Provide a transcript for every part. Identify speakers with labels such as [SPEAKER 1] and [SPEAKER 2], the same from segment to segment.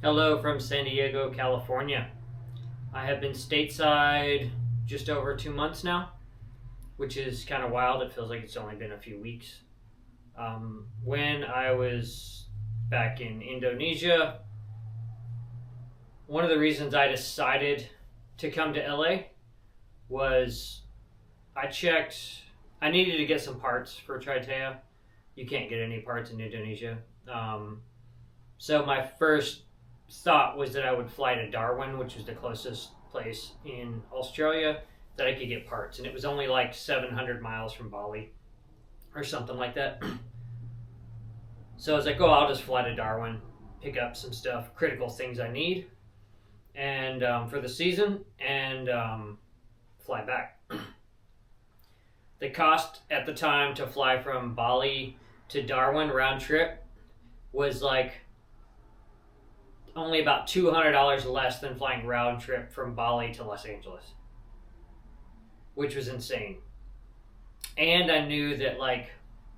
[SPEAKER 1] Hello from San Diego, California. I have been stateside just over 2 months now, which is kind of wild. It feels like it's only been a few weeks. When I was back in Indonesia, one of the reasons I decided to come to LA was I needed to get some parts for Triteia. You can't get any parts in Indonesia. So my first thought was that I would fly to Darwin, which is the closest place in Australia that I could get parts, and it was only like 700 miles from Bali or something like that. So I was like, oh, I'll just fly to Darwin, pick up some stuff, critical things I need, and for the season, and fly back. The cost at the time to fly from Bali to Darwin round trip was like only about $200 less than flying round trip from Bali to Los Angeles, which was insane. And I knew that like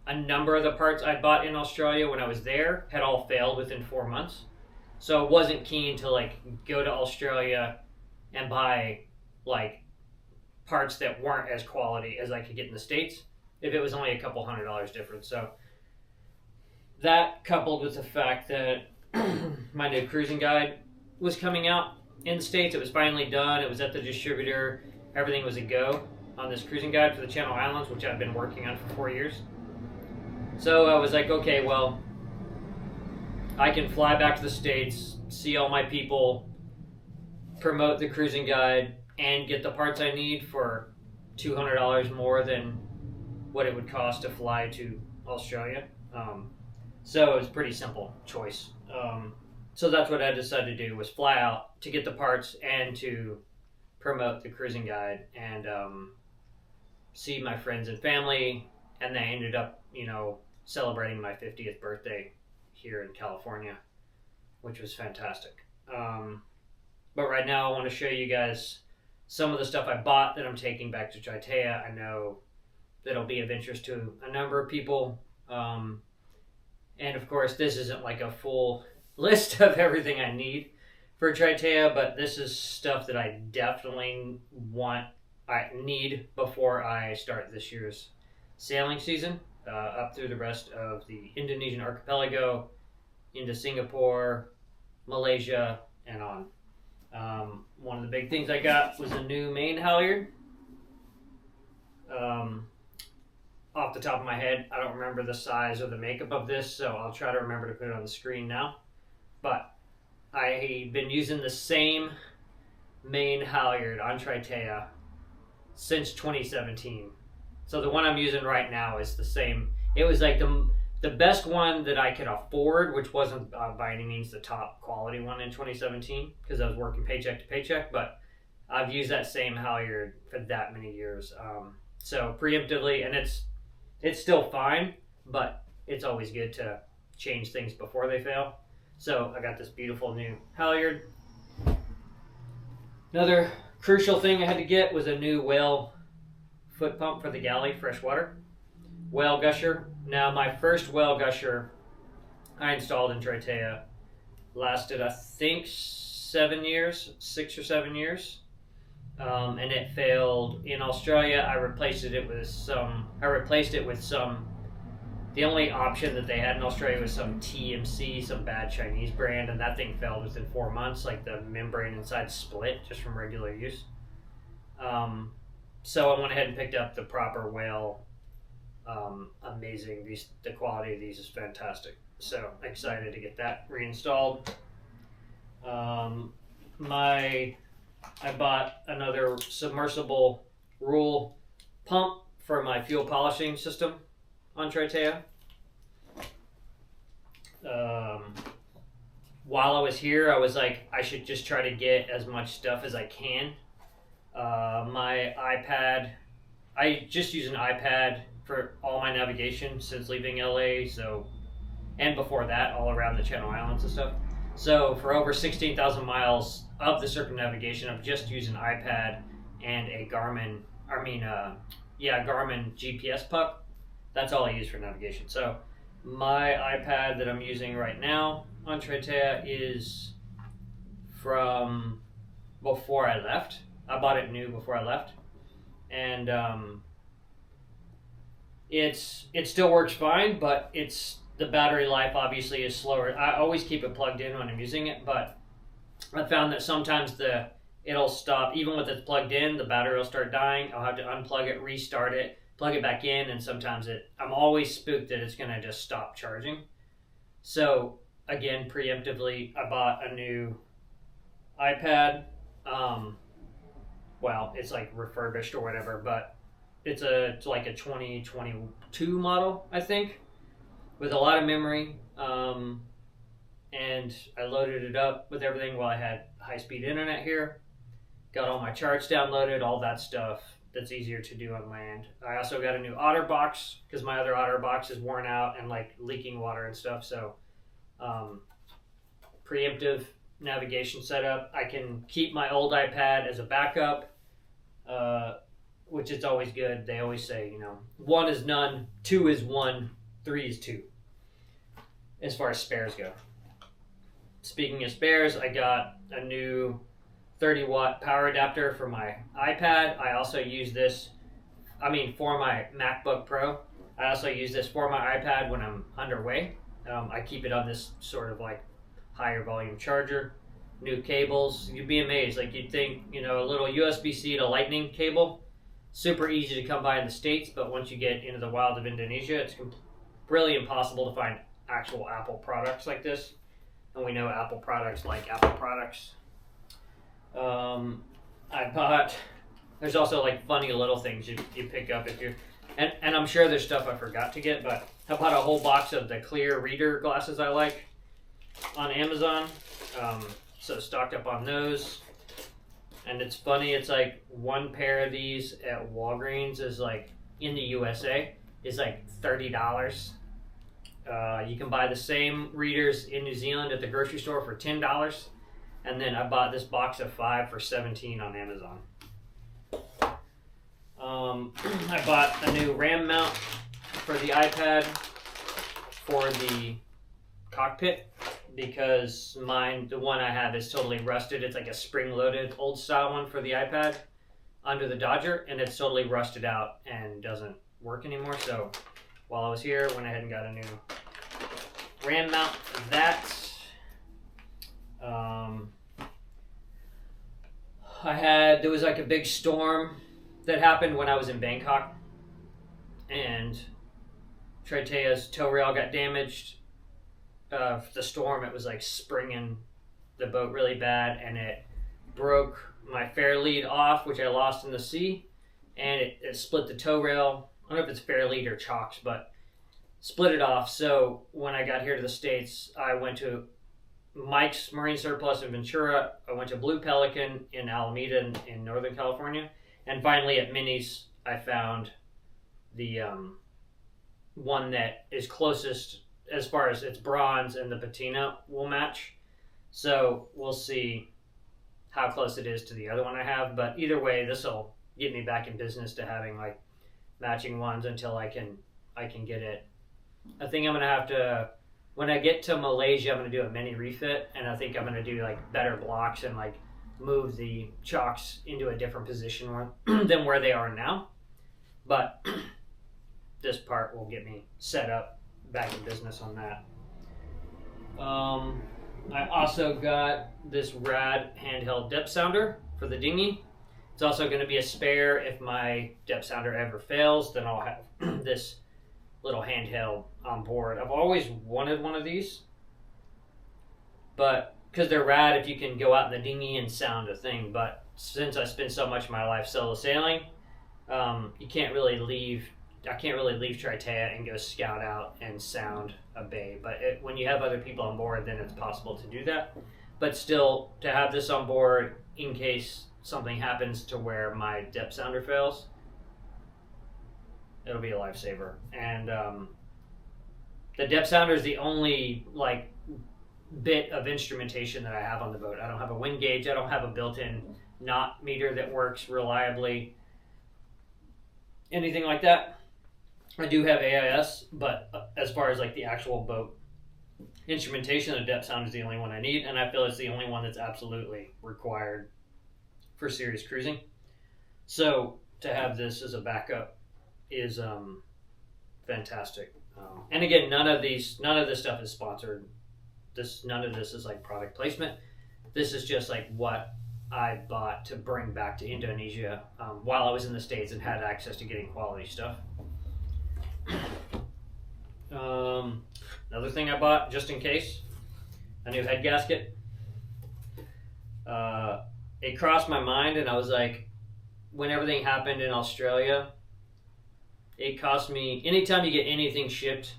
[SPEAKER 1] a number of the parts I bought in Australia when I was there had all failed within 4 months. So I wasn't keen to like go to Australia and buy like parts that weren't as quality as I could get in the States if it was only a couple $100 difference. So that coupled with the fact that my new cruising guide was coming out in the States. It was finally done. It was at the distributor. Everything was a go on this cruising guide for the Channel Islands, which I've been working on for 4 years. So I was like, okay, well, I can fly back to the States, see all my people, promote the cruising guide, and get the parts I need for $200 more than what it would cost to fly to Australia. So it was a pretty simple choice. So that's what I decided to do, was fly out to get the parts and to promote the cruising guide and see my friends and family. And they ended up, celebrating my 50th birthday here in California, which was fantastic. But right now I want to show you guys some of the stuff I bought that I'm taking back to Triteia. I know that'll be of interest to a number of people. And of course, this isn't like a full list of everything I need for Triteia, but this is stuff that I definitely need before I start this year's sailing season, up through the rest of the Indonesian archipelago, into Singapore, Malaysia, and on. One of the big things I got was a new main halyard. Off the top of my head, I don't remember the size or the makeup of this, so I'll try to remember to put it on the screen now. But I've been using the same main halyard on Triteia since 2017. So the one I'm using right now is the same. It was like the best one that I could afford, which wasn't by any means the top quality one in 2017 because I was working paycheck to paycheck, but I've used that same halyard for that many years. So preemptively, and it's still fine, but it's always good to change things before they fail. So I got this beautiful new halyard. Another crucial thing I had to get was a new whale foot pump for the galley, freshwater. Whale gusher. Now my first whale gusher I installed in Triteia lasted I think 6 or 7 years. And it failed in Australia. I replaced it with some. The only option that they had in Australia was some TMC, some bad Chinese brand, and that thing failed within 4 months. Like the membrane inside split just from regular use. So I went ahead and picked up the proper whale. Amazing. The quality of these is fantastic. So excited to get that reinstalled. I bought another submersible rule pump for my fuel polishing system on Triteia. While I was here, I was like, I should just try to get as much stuff as I can. My iPad, I just use an iPad for all my navigation since leaving LA, and before that, all around the Channel Islands and stuff. So for over 16,000 miles of the circumnavigation, I've just used an iPad and a Garmin GPS puck. That's all I use for navigation. So my iPad that I'm using right now on Triteia is from before I left. I bought it new before I left, and it still works fine, but the battery life obviously is slower. I always keep it plugged in when I'm using it, but I found that sometimes it'll stop even with it plugged in. The battery will start dying. I'll have to unplug it, restart it, plug it back in, and sometimes I'm always spooked that it's gonna just stop charging. So again, preemptively, I bought a new iPad. Well, it's like refurbished or whatever, but it's like a 2022 model, I think, with a lot of memory. And I loaded it up with everything while I had high-speed internet here. Got all my charts downloaded, all that stuff that's easier to do on my end. I also got a new OtterBox because my other OtterBox is worn out and like leaking water and stuff. So preemptive navigation setup. I can keep my old iPad as a backup, which is always good. They always say, 1 is none, 2 is 1, 3 is 2, as far as spares go. Speaking of spares, I got a new 30-watt power adapter for my iPad. I also use this, for my MacBook Pro. I also use this for my iPad when I'm underway. I keep it on this sort of like higher volume charger. New cables. You'd be amazed. Like you'd think, a little USB-C to Lightning cable, super easy to come by in the States, but once you get into the wild of Indonesia, it's really impossible to find actual Apple products like this. And we know Apple products like Apple products. There's also like funny little things you pick up if you're, and I'm sure there's stuff I forgot to get, but I bought a whole box of the clear reader glasses I like on Amazon. So stocked up on those. And it's funny, it's like one pair of these at Walgreens is like, in the USA, is like $30. You can buy the same readers in New Zealand at the grocery store for $10. And then I bought this box of 5 for $17 on Amazon. I bought a new RAM mount for the iPad for the cockpit because the one I have is totally rusted. It's like a spring-loaded old style one for the iPad under the Dodger, and it's totally rusted out and doesn't work anymore. So while I was here, went ahead and got a new RAM mount for that. There was like a big storm that happened when I was in Bangkok, and Triteia's tow rail got damaged. The storm, it was like springing the boat really bad, and it broke my fair lead off, which I lost in the sea, and it split the tow rail. I don't know if it's fair lead or chocks, but split it off. So when I got here to the States, I went to Mike's Marine Surplus in Ventura. I went to Blue Pelican in Alameda in Northern California. And finally at Minnie's, I found the one that is closest as far as its bronze and the patina will match. So we'll see how close it is to the other one I have. But either way, this will get me back in business to having like matching ones until I can get it. I think I'm going to have to, when I get to Malaysia, I'm going to do a mini refit, and I think I'm going to do like better blocks and like move the chocks into a different position than where they are now. But this part will get me set up back in business on that. I also got this rad handheld depth sounder for the dinghy. It's also going to be a spare if my depth sounder ever fails, then I'll have this little handheld on board. I've always wanted one of these, but because they're rad if you can go out in the dinghy and sound a thing, but since I spend so much of my life solo sailing, I can't really leave Triteia and go scout out and sound a bay. But when you have other people on board, then it's possible to do that. But still, to have this on board in case something happens to where my depth sounder fails, it'll be a lifesaver. And the depth sounder is the only like bit of instrumentation that I have on the boat. I don't have a wind gauge. I don't have a built-in knot meter that works reliably. Anything like that. I do have AIS, but as far as like the actual boat instrumentation. The depth sound is the only one I need, and I feel it's the only one that's absolutely required for serious cruising. So to have this as a backup is fantastic. And again, none of this stuff is sponsored. None of this is like product placement. This is just like what I bought to bring back to Indonesia while I was in the States and had access to getting quality stuff. Another thing I bought just in case, a new head gasket. It crossed my mind, and I was like, when everything happened in Australia, it cost me, anytime you get anything shipped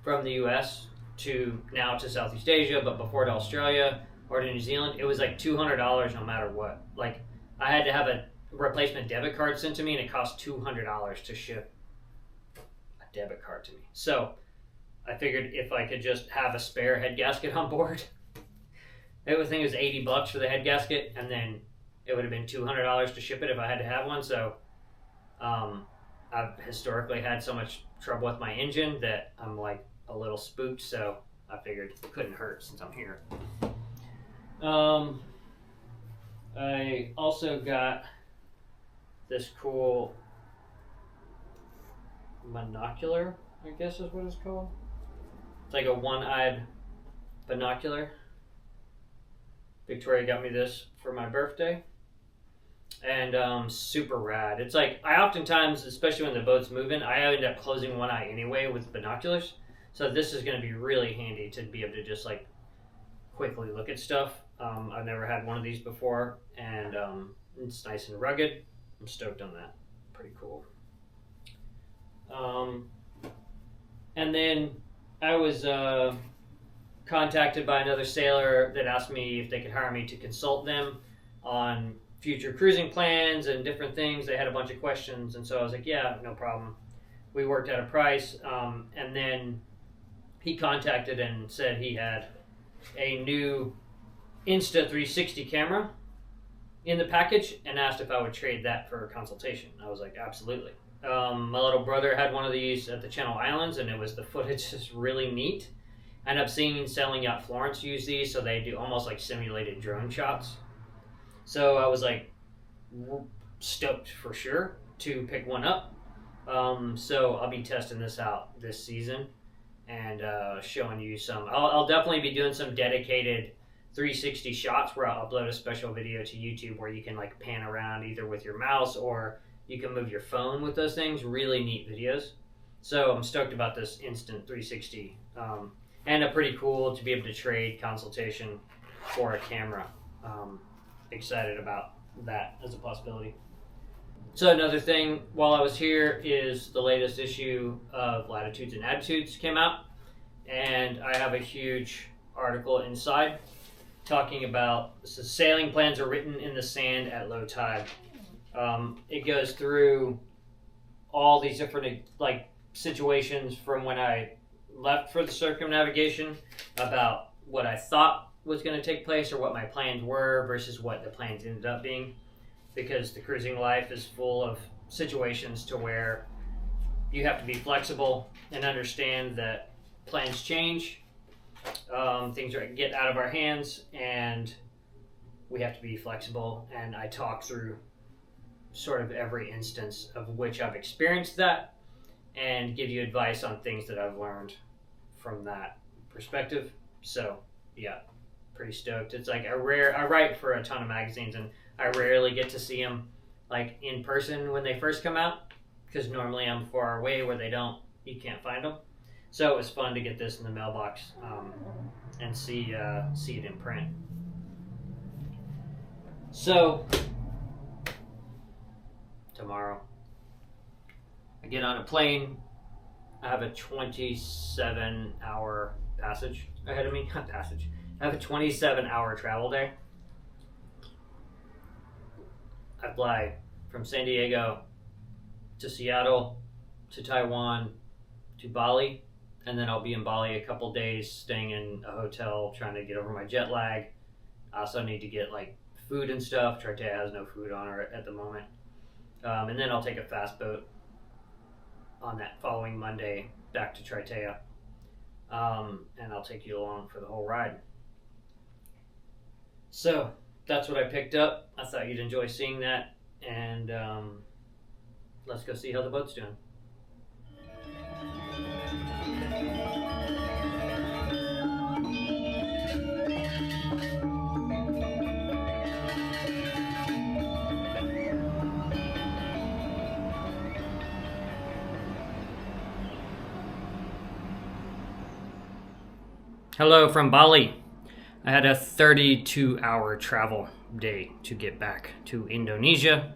[SPEAKER 1] from the US to Southeast Asia, but before to Australia or to New Zealand, it was like $200 no matter what. Like, I had to have a replacement debit card sent to me, and it cost $200 to ship a debit card to me. So I figured if I could just have a spare head gasket on board, I think it was $80 for the head gasket, and then it would have been $200 to ship it if I had to have one. So I've historically had so much trouble with my engine that I'm like a little spooked, so I figured it couldn't hurt since I'm here. I also got this cool monocular, I guess is what it's called. It's like a one-eyed binocular. Victoria got me this for my birthday, and super rad. It's like, I oftentimes, especially when the boat's moving, I end up closing one eye anyway with binoculars, so this is going to be really handy to be able to just like quickly look at stuff. I've never had one of these before, and it's nice and rugged. I'm stoked on that. Pretty cool. And then I was contacted by another sailor that asked me if they could hire me to consult them on future cruising plans and different things. They had a bunch of questions, and so I was like, yeah, no problem. We worked out a price, and then he contacted and said he had a new Insta360 camera in the package and asked if I would trade that for a consultation. I was like, absolutely. My little brother had one of these at the Channel Islands, and the footage is really neat. I ended up seeing Sailing Yacht Florence use these, so they do almost like simulated drone shots. So I was like stoked for sure to pick one up. So I'll be testing this out this season and showing you some. I'll definitely be doing some dedicated 360 shots where I'll upload a special video to YouTube where you can like pan around either with your mouse or you can move your phone with those things. Really neat videos. So I'm stoked about this Instant 360. And a pretty cool to be able to trade consultation for a camera. Excited about that as a possibility. So another thing while I was here is the latest issue of Latitudes and Attitudes came out, and I have a huge article inside talking about sailing plans are written in the sand at low tide. It goes through all these different like situations from when I left for the circumnavigation, about what I thought was going to take place or what my plans were versus what the plans ended up being, because the cruising life is full of situations to where you have to be flexible and understand that plans change, things get out of our hands, and we have to be flexible. And I talk through sort of every instance of which I've experienced that and give you advice on things that I've learned from that perspective. So yeah, pretty stoked. It's like I write for a ton of magazines, and I rarely get to see them like in person when they first come out, because normally I'm far away where you can't find them. So it was fun to get this in the mailbox and see it in print. So tomorrow I get on a plane. I have a 27-hour passage ahead of me. Not passage. I have a 27-hour travel day. I fly from San Diego to Seattle to Taiwan to Bali, and then I'll be in Bali a couple days staying in a hotel trying to get over my jet lag. I also need to get like food and stuff. Triteia has no food on her at the moment. And then I'll take a fast boat on that following Monday back to Triteia. and I'll take you along for the whole ride. So that's what I picked up. I thought you'd enjoy seeing that, and let's go see how the boat's doing. Hello from Bali. I had a 32-hour travel day to get back to Indonesia.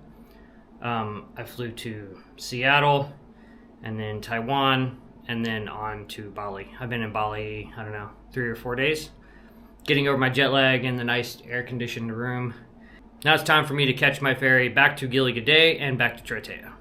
[SPEAKER 1] I flew to Seattle and then Taiwan and then on to Bali. I've been in Bali, 3 or 4 days, getting over my jet lag in the nice air-conditioned room. Now it's time for me to catch my ferry back to Gili Gede and back to Triteia.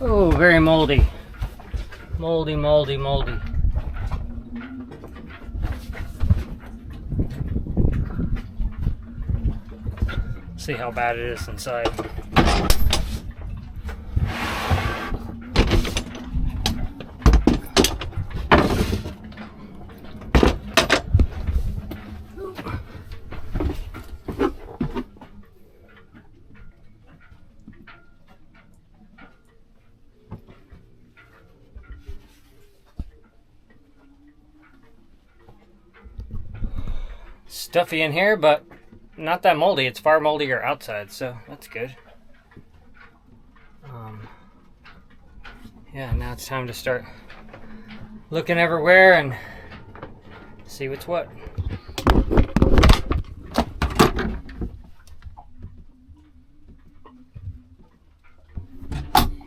[SPEAKER 1] Oh, very moldy. Moldy, moldy, moldy. See how bad it is inside. Stuffy in here, but not that moldy. It's far moldier outside, so that's good. Yeah, now it's time to start looking everywhere and see what's what.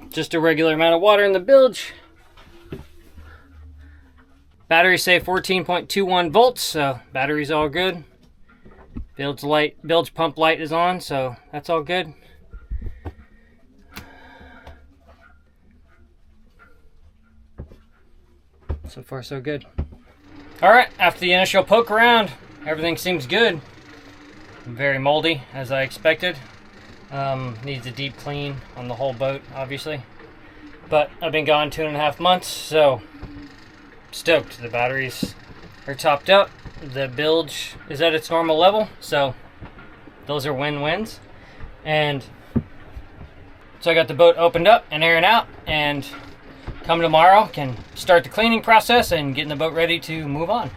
[SPEAKER 1] Just a regular amount of water in the bilge. Batteries say 14.21 volts, so battery's all good. Bilge pump light is on, so that's all good. So far, so good. All right, after the initial poke around, everything seems good. Very moldy, as I expected. Needs a deep clean on the whole boat, obviously. But I've been gone 2.5 months, so stoked. The batteries are topped up. The bilge is at its normal level, so those are win-wins. And so I got the boat opened up and airing out, and come tomorrow can start the cleaning process and getting the boat ready to move on.